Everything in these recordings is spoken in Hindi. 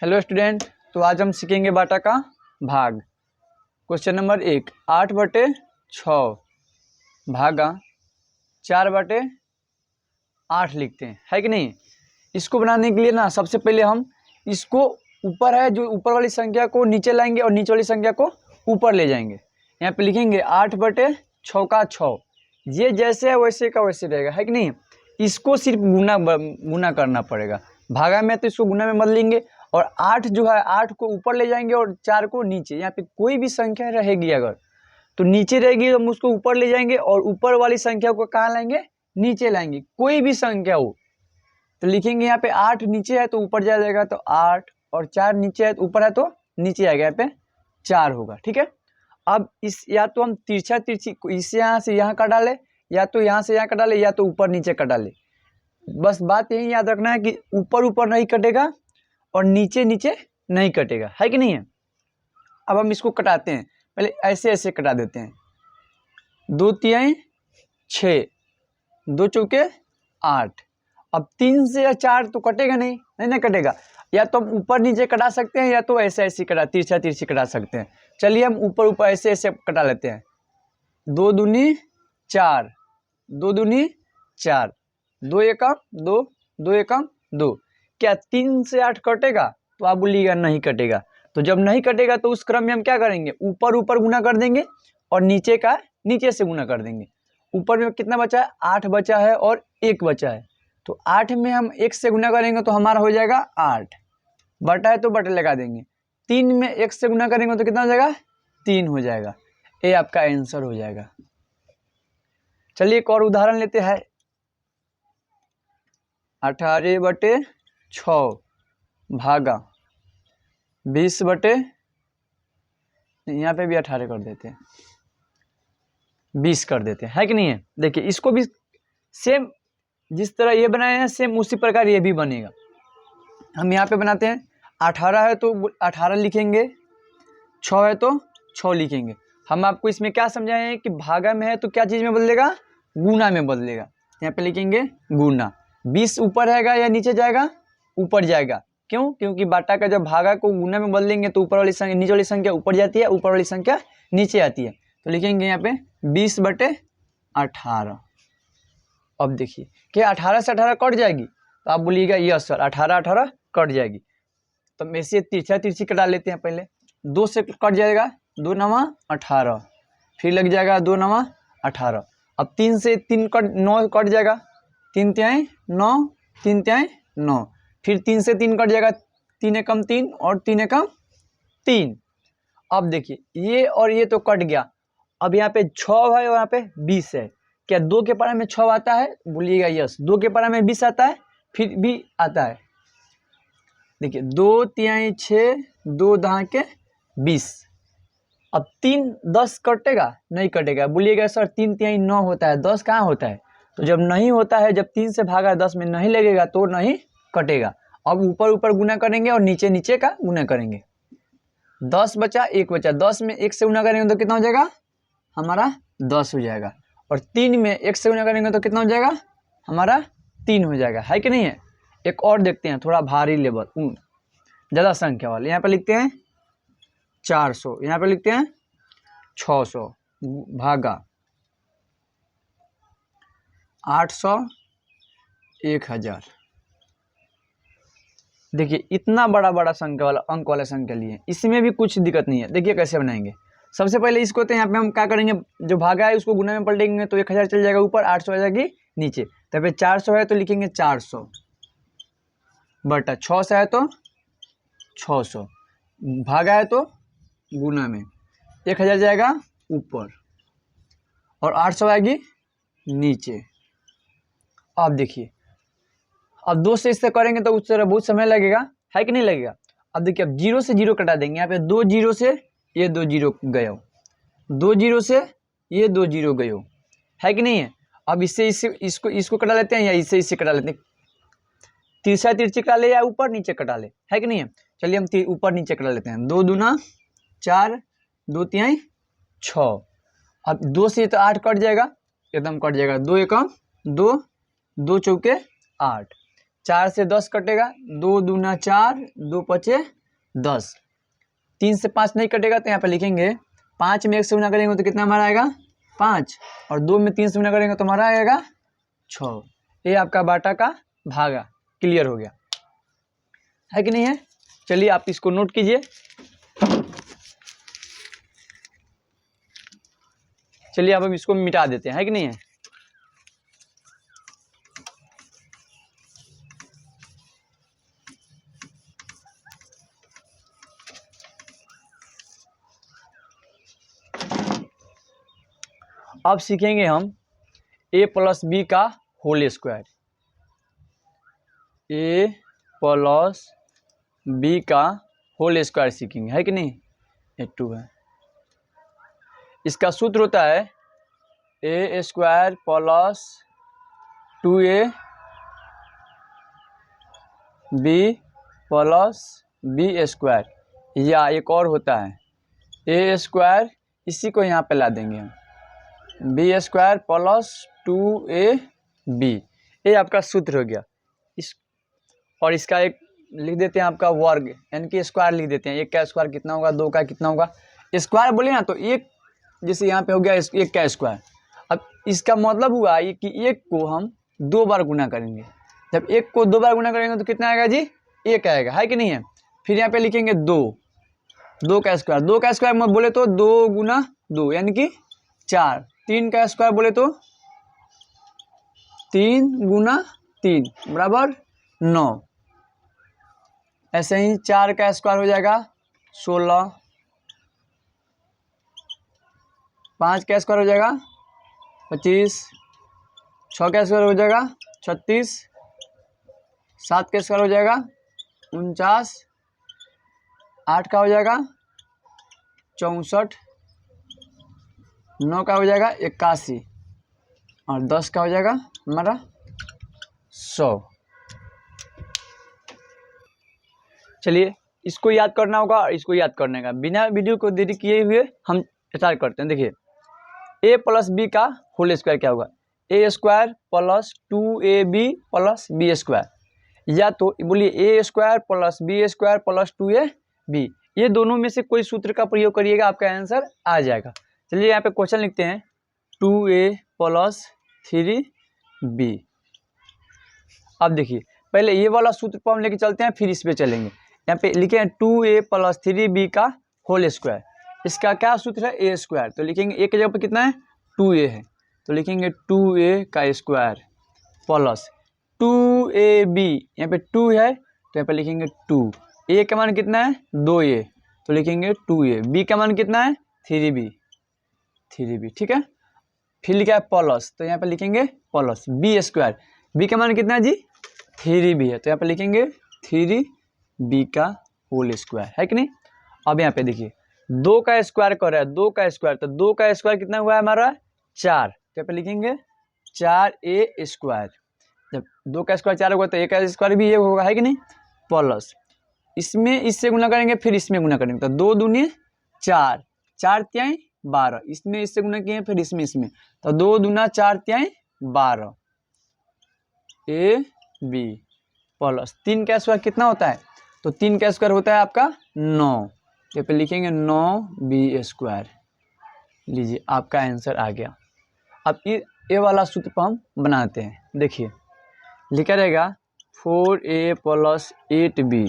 हेलो स्टूडेंट, तो आज हम सीखेंगे बाटा का भाग। क्वेश्चन नंबर 1, 8/6 भागा 4/8 लिखते हैं, है कि नहीं। इसको बनाने के लिए ना सबसे पहले हम इसको ऊपर है जो ऊपर वाली संख्या को नीचे लाएंगे और नीचे वाली संख्या को ऊपर ले जाएंगे। यहाँ पे लिखेंगे 8/6 का 6, ये जैसे है वैसे का वैसे रहेगा, है कि नहीं। इसको सिर्फ गुना करना पड़ेगा। भागा में तो इसको गुना में बदलेंगे और 8 जो है 8 को ऊपर ले जाएंगे और 4 को नीचे। यहाँ पे कोई भी संख्या रहेगी अगर तो नीचे रहेगी तो हम उसको ऊपर ले जाएंगे और ऊपर वाली संख्या को कहाँ लाएंगे, नीचे लाएंगे। कोई भी संख्या हो तो लिखेंगे यहाँ पे 8 नीचे है तो ऊपर जाएगा तो 8 और 4 नीचे है तो ऊपर है तो नीचे आएगा, यहाँ पे 4 होगा। ठीक है, अब इस या तो हम तिरछी इससे यहाँ से यहाँ का डाले या तो यहाँ से यहाँ का डाले या तो ऊपर नीचे का डाले। बस बात यही याद रखना है कि ऊपर ऊपर नहीं कटेगा और नीचे नीचे नहीं कटेगा, है कि नहीं है। अब हम इसको कटाते हैं, पहले ऐसे ऐसे कटा देते हैं। 2 तिहाई 6, 2 चौके 8। अब 3 से 4 तो कटेगा नहीं, ना कटेगा। या तो हम ऊपर नीचे कटा सकते हैं या तो ऐसे ऐसे तिरछी कटा सकते हैं। चलिए हम ऊपर ऊपर ऐसे ऐसे कटा लेते हैं। 2 दूनी 4, 2 दूनी 4, 2 एकम 2, 2 एकम 2। क्या 3 से 8 कटेगा? तो आप बोलिएगा नहीं कटेगा। तो जब नहीं कटेगा तो उस क्रम में हम क्या करेंगे, ऊपर ऊपर गुना कर देंगे और नीचे का नीचे से गुना कर देंगे। ऊपर में कितना बचा है, 8 बचा है और 1 बचा है। तो 8 में हम 1 से गुना करेंगे तो हमारा हो जाएगा 8, बटा है तो बटे लगा देंगे। 3 में 1 से गुना करेंगे तो कितना हो जाएगा, 3 हो जाएगा। ये आपका आंसर हो जाएगा। चलिए एक और उदाहरण लेते हैं। 18/6 भागा 20 यहाँ पे भी 18 कर देते हैं, 20 कर देते हैं, है कि नहीं है। देखिए इसको भी सेम जिस तरह ये बनाए हैं सेम उसी प्रकार ये भी बनेगा। हम यहाँ पे बनाते हैं 18 है तो 18 लिखेंगे, 6 है तो 6 लिखेंगे। हम आपको इसमें क्या समझाए हैं कि भागा में है तो क्या चीज़ में बदलेगा, गुना में बदलेगा। यहाँ पे लिखेंगे गुना। 20 ऊपर रहेगा या नीचे जाएगा, ऊपर जाएगा। क्यों? क्योंकि बाटा का जब भागा को गुना में बदलेंगे तो ऊपर वाली संख्या नीचे वाली संख्या ऊपर जाती है, ऊपर वाली संख्या नीचे आती है। तो लिखेंगे यहाँ पे 20/18। अब देखिए क्या 18 से 18 कट जाएगी, तो आप बोलिएगा यस सर 18 कट जाएगी। तो हम ऐसे तिरछी कटा लेते हैं। पहले 2 से कट जाएगा, 2 9 18, फिर लग जाएगा 2 9 18। अब 3 से 3 9 कट जाएगा, 3 तिहाई 9, 3 तिहाई 9। फिर 3 से 3 कट जाएगा, 3 एकम 3 और 3 एकम 3। अब देखिए ये और ये तो कट गया। अब यहाँ पे 6 है और यहाँ पे 20 है। क्या 2 के पारा में 6 आता है? बोलिएगा यस। 2 के पारा में 20 आता है, फिर भी आता है। देखिए 2 तिहाई 6, 2 दहा के 20। अब 3 10 कटेगा? नहीं कटेगा। बोलिएगा सर 3 तिहाई 9 होता है, 10 कहाँ होता है? तो जब नहीं होता है, जब 3 से भागा 10 में नहीं लगेगा तो नहीं कटेगा। अब ऊपर ऊपर गुना करेंगे और नीचे नीचे का गुना करेंगे। 10 बचा, 1 बचा। 10 में 1 से गुना करेंगे तो कितना हो जाएगा, हमारा 10 हो जाएगा। और 3 में 1 से गुना करेंगे तो कितना हो जाएगा, हमारा 3 हो जाएगा, है कि नहीं है। एक और देखते हैं, थोड़ा भारी लेवल ज़्यादा संख्या वाले। यहाँ पे लिखते हैं 400, यहाँ पे लिखते हैं 600 भागा 800 1000। देखिए इतना बड़ा संख्या वाला अंक वाला संख्या लिए, इसमें भी कुछ दिक्कत नहीं है। देखिए कैसे बनाएंगे। सबसे पहले इसको तो यहाँ पे हम क्या करेंगे, जो भागा है उसको गुना में पलटेंगे तो 1000 चल जाएगा ऊपर, 800 आ जाएगी नीचे। तो पे 400 है तो लिखेंगे 400 बटा 6 से है तो 600, भागा है तो गुना में 1000 जाएगा ऊपर और 800 आएगी नीचे। अब देखिए अब 2 से इससे करेंगे तो उस तरह बहुत समय लगेगा, है कि नहीं लगेगा। अब देखिए अब 0 से 0 कटा देंगे। यहाँ पे 2 0 से ये 2 0 गए हो, 2 0 से ये 2 0 गए हो, है कि नहीं है। अब इससे इसको कटा लेते हैं या इससे कटा लेते हैं। तिरछी कटा ले या ऊपर नीचे कटा ले, है कि नहीं है। चलिए हम ऊपर नीचे कटा लेते हैं। 2 दूना 4, 2 तिहाई 6। अब 2 से तो 8 कट जाएगा, एकदम कट जाएगा। 2 एकम 2, 2 चौके 8। 4 से 10 कटेगा, 2 दूना 4, 2 पचे 10, 3 से 5 नहीं कटेगा तो यहाँ पे लिखेंगे 5 में 1 से गुना करेंगे तो कितना हमारा आएगा 5, और 2 में 3 से गुना करेंगे तो हमारा आएगा 6। ये आपका बाटा का भागा क्लियर हो गया है कि नहीं है। चलिए आप इसको नोट कीजिए। चलिए अब हम इसको मिटा देते हैं, है कि नहीं है। अब सीखेंगे हम a प्लस बी का whole square. a plus B का होल स्क्वायर सीखेंगे, है कि नहीं। ये 2 है। इसका सूत्र होता है a square plus 2a B plus B square, या एक और होता है a स्क्वायर, इसी को यहाँ पे ला देंगे हम, बी स्क्वायर प्लस 2ab। ये आपका सूत्र हो गया। इस और इसका एक लिख देते हैं आपका वर्ग, यानी कि स्क्वायर लिख देते हैं। 1 का स्क्वायर कितना होगा, 2 का कितना होगा। स्क्वायर बोले ना तो 1, जैसे यहाँ पे हो गया 1 का स्क्वायर। अब इसका मतलब हुआ ये कि 1 को हम 2 बार गुना करेंगे। जब 1 को 2 बार गुना करेंगे तो कितना आएगा जी, 1 आएगा, है कि नहीं है। फिर यहाँ पे लिखेंगे 2 का स्क्वायर। 2 का स्क्वायर में बोले तो 2 गुना 2 यानी कि 4। 3 का स्क्वायर बोले तो 3 गुना 3 बराबर 9। ऐसे ही 4 का स्क्वायर हो जाएगा 16, 5 का स्क्वायर हो जाएगा 25, 6 का स्क्वायर हो जाएगा 36, 7 का स्क्वायर हो जाएगा 49, 8 का हो जाएगा 64, 9 का हो जाएगा 81, और 10 का हो जाएगा हमारा 100। चलिए इसको याद करना होगा और इसको याद करने का, बिना वीडियो को देरी किए हुए हम स्टार्ट करते हैं। देखिए a प्लस बी का होल स्क्वायर क्या होगा, a square plus 2ab plus B square, या तो बोलिए a square plus B square plus 2ab। ये दोनों में से कोई सूत्र का प्रयोग करिएगा, आपका आंसर आ जाएगा। चलिए यहाँ पे क्वेश्चन लिखते हैं 2a प्लस 3b। अब देखिए पहले ये वाला सूत्र पर हम लेके चलते हैं, फिर इस पे चलेंगे। यहाँ पे लिखे हैं 2a प्लस 3b का होल स्क्वायर। इसका क्या सूत्र है, a स्क्वायर, तो लिखेंगे a के जगह पे कितना है 2a है, तो लिखेंगे 2a का स्क्वायर प्लस 2ab, यहाँ पे 2 है तो यहाँ पे लिखेंगे 2। a का मान कितना है 2a, तो लिखेंगे 2a। b का मान कितना है 3b, ठीक है। फिर लिखा है प्लस, तो यहाँ पे लिखेंगे प्लस b स्क्वायर, b का मान कितना है जी 3b है, तो यहाँ पे लिखेंगे 3b का होल स्क्वायर, है कि नहीं। अब यहाँ पे देखिए 2 का स्क्वायर कर रहा है, 2 का स्क्वायर, तो 2 का स्क्वायर कितना हुआ है हमारा 4, तो यहाँ पे लिखेंगे 4a स्क्वायर। जब 2 का स्क्वायर 4 होगा तो a का स्क्वायर भी ये होगा, है कि नहीं। प्लस इसमें इससे गुना करेंगे, फिर इसमें गुना करेंगे, तो 2 दूनी 4, 4 तिहाई 12, इसमें इससे गुना किए फिर इसमें, तो 2 दूना 4 तिहाई 12 a b प्लस 3 का स्क्वायर कितना होता है, तो 3 का स्क्वायर होता है आपका 9, यहाँ पे लिखेंगे 9b स्क्वायर। लीजिए आपका आंसर आ गया। अब ये वाला सूत्र पर हम बनाते हैं। देखिए लिखा रहेगा 4a प्लस 8b।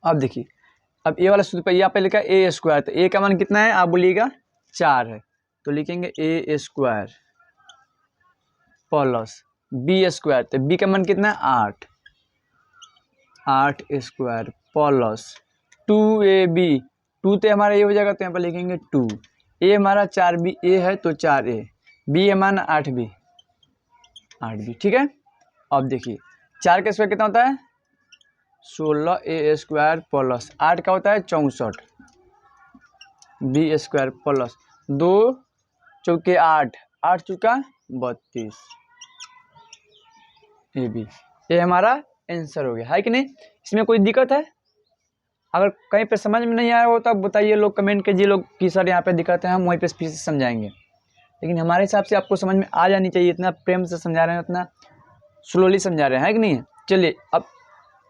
अब देखिए अब ये वाला सूत्र पर यहाँ पे लिखा है a स्क्वायर, तो a का मान कितना है आप बोलिएगा 4 है, तो लिखेंगे a square plus b square, तो b का मान कितना है 8 स्क्वायर प्लस 2ab, 2 तो हमारा ये हो जाएगा, तो यहाँ पर लिखेंगे 2। a हमारा 4b a है तो 4a, b हमारा 8b, ठीक है। अब देखिए 4 का स्क्वायर कितना होता है 16a स्क्वायर प्लस 8 का होता है 64 b स्क्वायर प्लस 2 चौके 8, 8 चौका 32 ab। ये हमारा आंसर हो गया, है कि नहीं। इसमें कोई दिक्कत है, अगर कहीं पे समझ में नहीं आया हो तो आप बताइए, लोग कमेंट कीजिए लोग कि सर यहाँ पे दिक्कत है, हम वहीं पे फिर से समझाएंगे। लेकिन हमारे हिसाब से आपको समझ में आ जानी चाहिए। इतना प्रेम से समझा रहे हैं, उतना स्लोली समझा रहे हैं, है कि नहीं। चलिए अब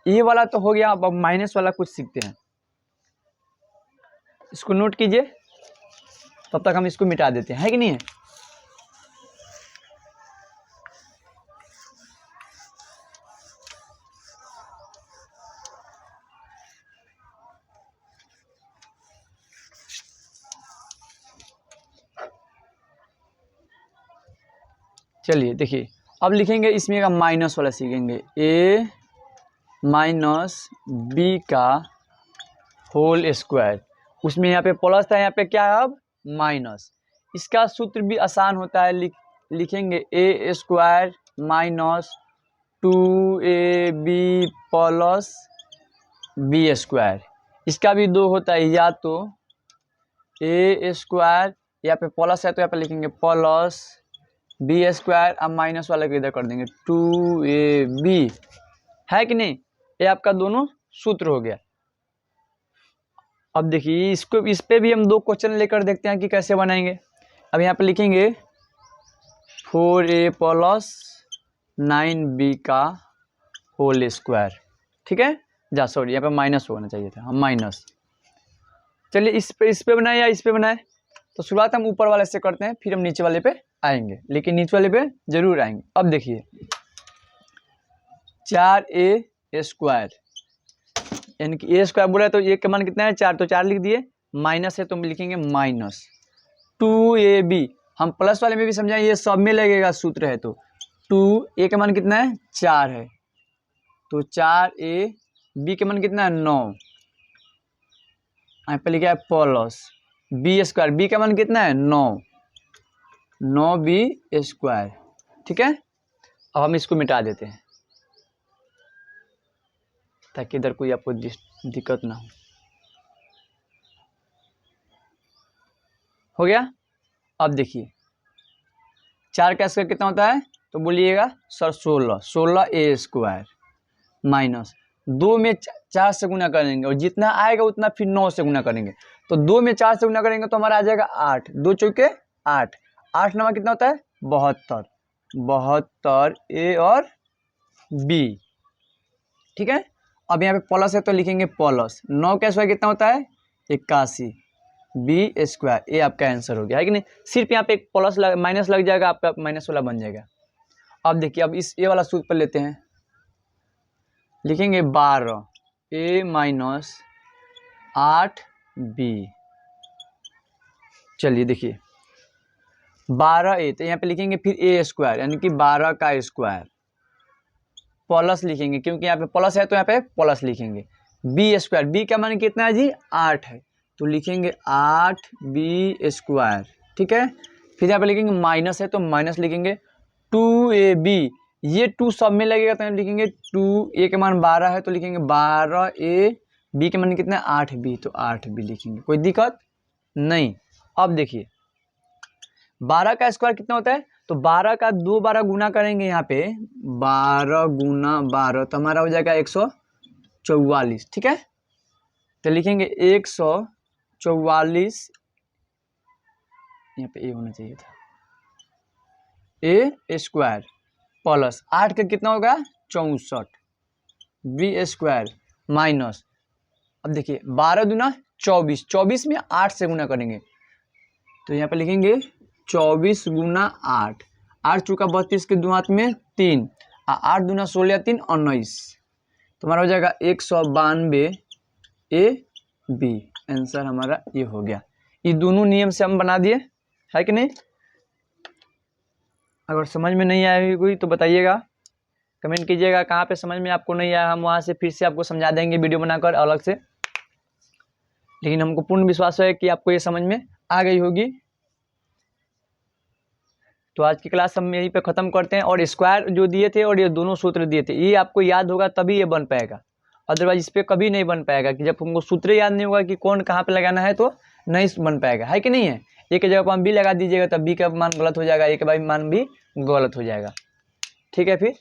ये वाला तो हो गया, अब माइनस वाला कुछ सीखते हैं। इसको नोट कीजिए, तब तक हम इसको मिटा देते हैं, है कि नहीं है। चलिए देखिए, अब लिखेंगे इसमें का माइनस वाला सीखेंगे, a माइनस बी का होल स्क्वायर। उसमें यहाँ पे प्लस था, यहाँ पे क्या है अब माइनस। इसका सूत्र भी आसान होता है, लिखेंगे a square minus 2ab plus B square. इसका भी दो होता है, या तो a स्क्वायर, यहाँ पे प्लस है तो यहाँ पे लिखेंगे प्लस बी स्क्वायर, अब माइनस वाला को इधर कर देंगे 2ab, है कि नहीं। ये आपका दोनों सूत्र हो गया। अब देखिए इसको, इस पे भी हम दो क्वेश्चन लेकर देखते हैं कि कैसे बनाएंगे। अब यहाँ पे लिखेंगे 4a प्लस 9b का होल स्क्वायर, ठीक है। सॉरी यहाँ पे माइनस होना चाहिए था, हम माइनस। चलिए इस पे बनाए या इस पे बनाए, तो शुरुआत हम ऊपर वाले से करते हैं, फिर हम नीचे वाले पे आएंगे, लेकिन नीचे वाले पे जरूर आएंगे। अब देखिए 4a स्क्वायर, यानी कि a स्क्वायर बोला तो a का मान कितना है 4, तो 4 लिख दिए। माइनस है तो हम लिखेंगे माइनस 2ab। हम प्लस वाले में भी समझाएं, ये सब में लगेगा सूत्र है, तो 2a का मान कितना है 4 है, तो 4a, b के मान कितना है 9, यहाँ पे लिखा है प्लस बी स्क्वायर, बी का मान कितना है 9b स्क्वायर, ठीक है। अब हम इसको मिटा देते हैं ताकि इधर कोई आपको दिक्कत ना हो गया। अब देखिए 4 का स्क्वायर कितना होता है, तो बोलिएगा सर 16a स्क्वायर माइनस 2 में 4 से गुना करेंगे, और जितना आएगा उतना फिर 9 से गुना करेंगे, तो 2 में 4 से गुना करेंगे तो हमारा आ जाएगा 8, 2 चौके 8, 8 9 कितना होता है 72, 72 a और b, ठीक है। अब यहाँ पे प्लस है तो लिखेंगे प्लस 9 का स्क्वायर कितना होता है 81 बी स्क्वायर, ये आपका आंसर हो गया, है कि नहीं। सिर्फ यहाँ पे एक प्लस माइनस लग जाएगा, आपका माइनस वाला बन जाएगा। अब देखिए, अब इस ए वाला सूत्र पर लेते हैं, लिखेंगे 12a माइनस 8b। चलिए देखिए 12a, तो यहाँ पे लिखेंगे फिर a स्क्वायर, यानी कि 12 का स्क्वायर, प्लस लिखेंगे क्योंकि यहाँ पे प्लस है तो यहाँ पे प्लस लिखेंगे, बी स्क्वायर, बी का मान कितना है जी 8 है, तो लिखेंगे 8b स्क्वायर, ठीक है। फिर यहाँ पे लिखेंगे माइनस है तो माइनस लिखेंगे 2ab, ये 2 सब में लगेगा तो यहाँ लिखेंगे 2a के मान 12 है तो लिखेंगे 12a, b के मान कितना है 8b, तो 8b लिखेंगे, कोई दिक्कत नहीं। अब देखिए 12 का स्क्वायर कितना होता है, तो 12 का 2 बार गुना करेंगे, यहाँ पे 12 गुना 12 तो हमारा हो जाएगा 144, ठीक है। तो लिखेंगे 144, यहाँ पे ए होना चाहिए था, ए स्क्वायर प्लस 8 का कितना होगा 64 बी स्क्वायर माइनस, अब देखिए 12 दूना 24, 24 में 8 से गुना करेंगे, तो यहाँ पे लिखेंगे 24 गुना 8, 8 चौका 32 के 2 हाथ में 3, 8 दूना 16 3 19, तो हमारा हो जाएगा 192 ए बी, आंसर हमारा ये हो गया। ये दोनों नियम से हम बना दिए, है कि नहीं। अगर समझ में नहीं आएगी कोई तो बताइएगा, कमेंट कीजिएगा कहाँ पे समझ में आपको नहीं आया, हम वहाँ से फिर से आपको समझा देंगे वीडियो बनाकर अलग से। लेकिन हमको पूर्ण विश्वास है कि आपको ये समझ में आ गई होगी। तो आज की क्लास हम यहीं पे ख़त्म करते हैं, और स्क्वायर जो दिए थे और ये दोनों सूत्र दिए थे, ये आपको याद होगा तभी ये बन पाएगा, अदरवाइज इस पर कभी नहीं बन पाएगा। कि जब हमको सूत्र याद नहीं होगा कि कौन कहाँ पे लगाना है तो नहीं बन पाएगा, है कि नहीं है। ए की जगह पर हम बी लगा दीजिएगा तब बी का मान गलत हो जाएगा, ए का मान भी गलत हो जाएगा, ठीक है। फिर